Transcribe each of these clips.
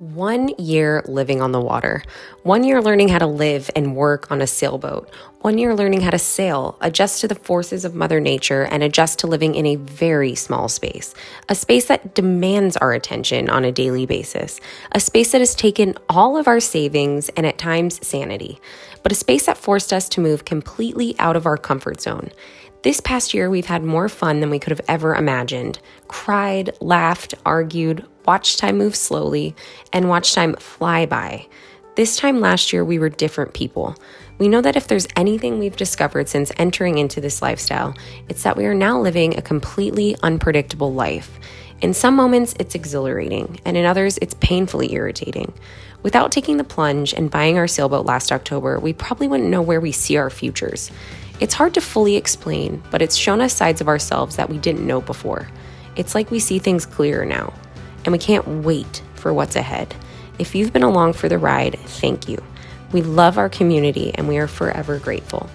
1 year living on the water. 1 year learning how to live and work on a sailboat. 1 year learning how to sail, adjust to the forces of Mother Nature, and adjust to living in a very small space. A space that demands our attention on a daily basis. A space that has taken all of our savings and at times sanity. But a space that forced us to move completely out of our comfort zone. This past year, we've had more fun than we could have ever imagined. Cried, laughed, argued, watched time move slowly, and watched time fly by. This time last year, we were different people. We know that if there's anything we've discovered since entering into this lifestyle, it's that we are now living a completely unpredictable life. In some moments, it's exhilarating, and in others, it's painfully irritating. Without taking the plunge and buying our sailboat last October, we probably wouldn't know where we see our futures. It's hard to fully explain, but it's shown us sides of ourselves that we didn't know before. It's like we see things clearer now, and we can't wait for what's ahead. If you've been along for the ride, thank you. We love our community, and we are forever grateful.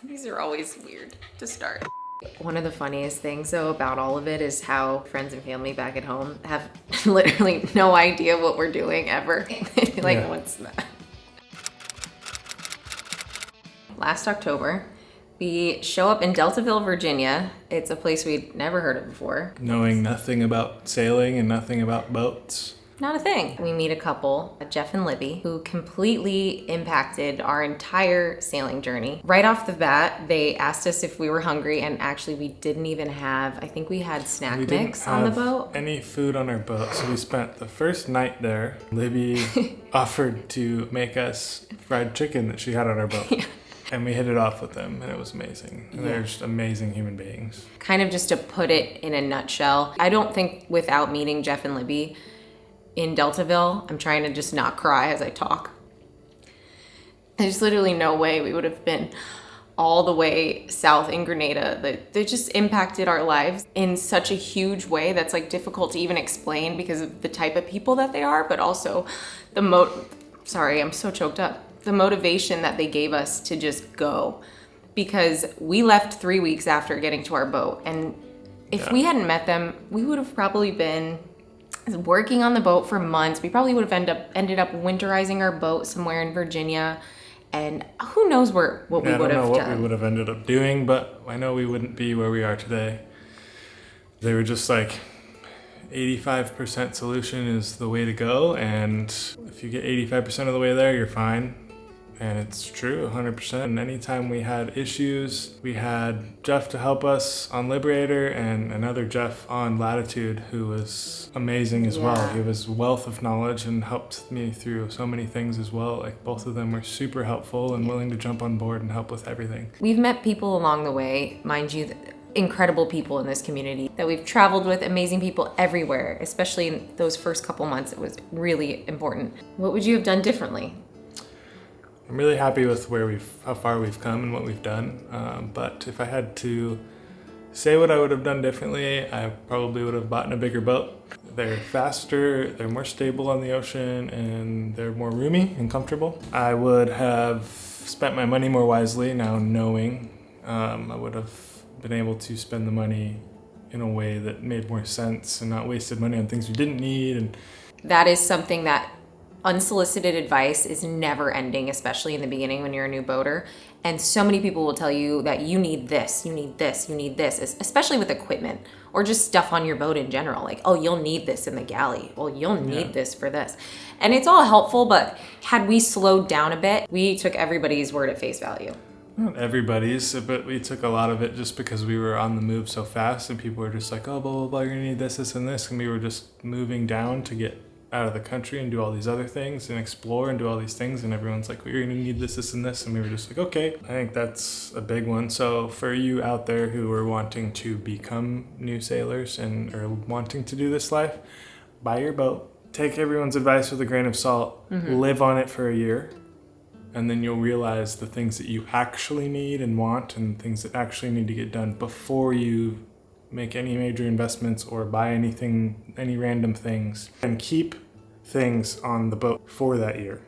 These are always weird to start. One of the funniest things though about all of it is how friends and family back at home have literally no idea what we're doing ever. What's that? Last October, we show up in Deltaville, Virginia. It's a place we'd never heard of before. Knowing nothing about sailing and nothing about boats. Not a thing. We meet a couple, Jeff and Libby, who completely impacted our entire sailing journey. Right off the bat, they asked us if we were hungry, and actually we didn't even have, I think we had snack mix on the boat. Any food on our boat, so we spent the first night there. Libby offered to make us fried chicken that she had on our boat. Yeah. And we hit it off with them, and it was amazing. And they're just amazing human beings. Kind of just to put it in a nutshell, I don't think without meeting Jeff and Libby in Deltaville, I'm trying to just not cry as I talk. There's literally no way we would have been all the way south in Grenada. They just impacted our lives in such a huge way that's like difficult to even explain because of the type of people that they are, but also sorry, I'm so choked up. The motivation that they gave us to just go, because we left 3 weeks after getting to our boat, and if we hadn't met them, we would have probably been working on the boat for months. We probably would have ended up winterizing our boat somewhere in Virginia, and who knows what we would have done. I don't know what we would have ended up doing, but I know we wouldn't be where we are today. They were just like, 85% solution is the way to go, and if you get 85% of the way there, you're fine. And it's true, 100%. And anytime we had issues, we had Jeff to help us on Liberator and another Jeff on Latitude who was amazing as well. He was a wealth of knowledge and helped me through so many things as well. Like both of them were super helpful and willing to jump on board and help with everything. We've met people along the way, mind you, incredible people in this community that we've traveled with, amazing people everywhere, especially in those first couple months. It was really important. What would you have done differently? I'm really happy with how far we've come and what we've done. But if I had to say what I would have done differently, I probably would have bought a bigger boat. They're faster, they're more stable on the ocean, and they're more roomy and comfortable. I would have spent my money more wisely now knowing. I would have been able to spend the money in a way that made more sense and not wasted money on things we didn't need. And that is something that unsolicited advice is never ending, especially in the beginning when you're a new boater. And so many people will tell you that you need this, you need this, you need this, especially with equipment or just stuff on your boat in general. Like, oh, you'll need this in the galley. Well, you'll need this for this. And it's all helpful, but had we slowed down a bit, we took everybody's word at face value. Not everybody's, but we took a lot of it just because we were on the move so fast and people were just like, oh, blah, blah, blah, you're gonna need this, this, and this. And we were just moving down to get out of the country and do all these other things and explore and do all these things, and everyone's like, well, you're gonna need this and this, and we were just like, okay. I think that's a big one. So for you out there who are wanting to become new sailors and are wanting to do this life, buy your boat, take everyone's advice with a grain of salt, live on it for a year, and then you'll realize the things that you actually need and want and things that actually need to get done before you make any major investments or buy anything, any random things. And keep things on the boat for that year.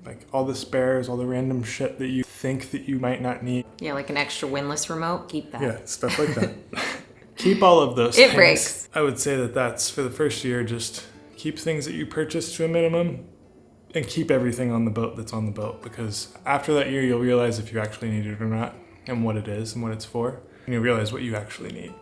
Like all the spares, all the random shit that you think that you might not need. Yeah, like an extra windlass remote, keep that. Yeah, stuff like that. Keep all of those things. It breaks. I would say that that's for the first year, just keep things that you purchase to a minimum and keep everything on the boat that's on the boat, because after that year, you'll realize if you actually need it or not and what it is and what it's for. And you'll realize what you actually need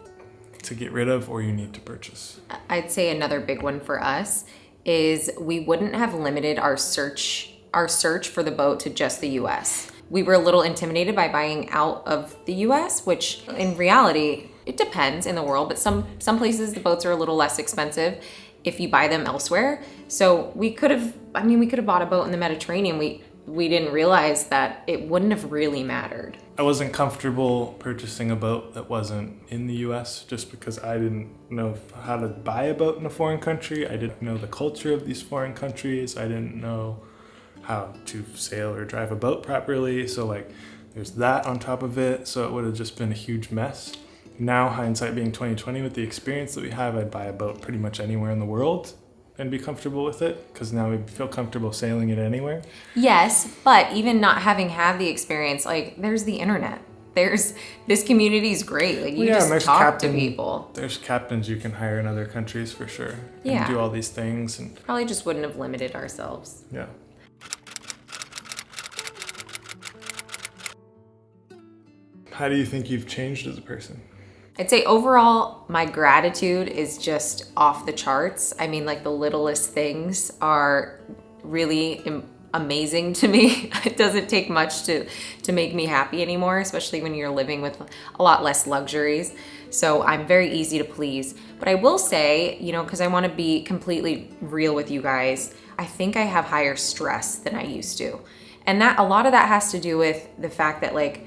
to get rid of or you need to purchase. I'd say another big one for us is we wouldn't have limited our search for the boat to just the US. We were a little intimidated by buying out of the US, which in reality, it depends in the world, but some places the boats are a little less expensive if you buy them elsewhere. So we could have bought a boat in the Mediterranean. We didn't realize that it wouldn't have really mattered. I wasn't comfortable purchasing a boat that wasn't in the US just because I didn't know how to buy a boat in a foreign country. I didn't know the culture of these foreign countries. I didn't know how to sail or drive a boat properly. So like there's that on top of it. So it would have just been a huge mess. Now, hindsight being 2020, with the experience that we have, I'd buy a boat pretty much anywhere in the world and be comfortable with it, because now we feel comfortable sailing it anywhere. Yes, but even not having had the experience, like there's the internet. This community is great. Like you just talk to people. There's captains you can hire in other countries for sure. Yeah. And do all these things. And probably just wouldn't have limited ourselves. yeah. How do you think you've changed as a person? I'd say overall, my gratitude is just off the charts. I mean, like the littlest things are really amazing to me. It doesn't take much to make me happy anymore, especially when you're living with a lot less luxuries. So I'm very easy to please. But I will say, because I want to be completely real with you guys, I think I have higher stress than I used to. And a lot of that has to do with the fact that like,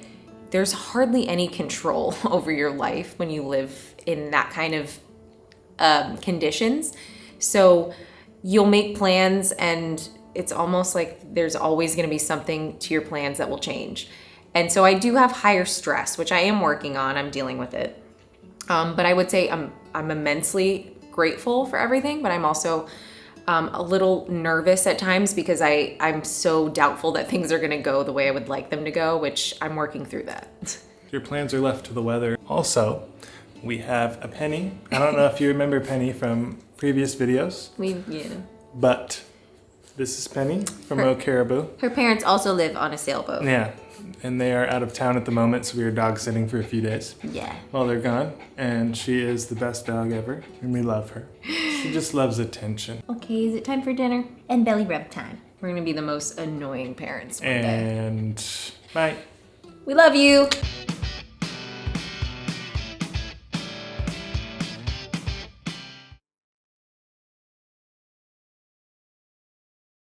there's hardly any control over your life when you live in that kind of conditions. So you'll make plans and it's almost like there's always gonna be something to your plans that will change. And so I do have higher stress, which I am working on, I'm dealing with it. But I would say I'm immensely grateful for everything, but I'm also a little nervous at times because I'm so doubtful that things are gonna go the way I would like them to go, which I'm working through that. Your plans are left to the weather. Also, we have a Penny. I don't know if you remember Penny from previous videos. Yeah. But this is Penny from Oak Caribou. Her parents also live on a sailboat. Yeah, and they are out of town at the moment, so we are dog sitting for a few days. Yeah. While they're gone, and she is the best dog ever, and we love her. She just loves attention. Okay, is it time for dinner? And belly rub time. We're gonna be the most annoying parents one day. And bye. We love you.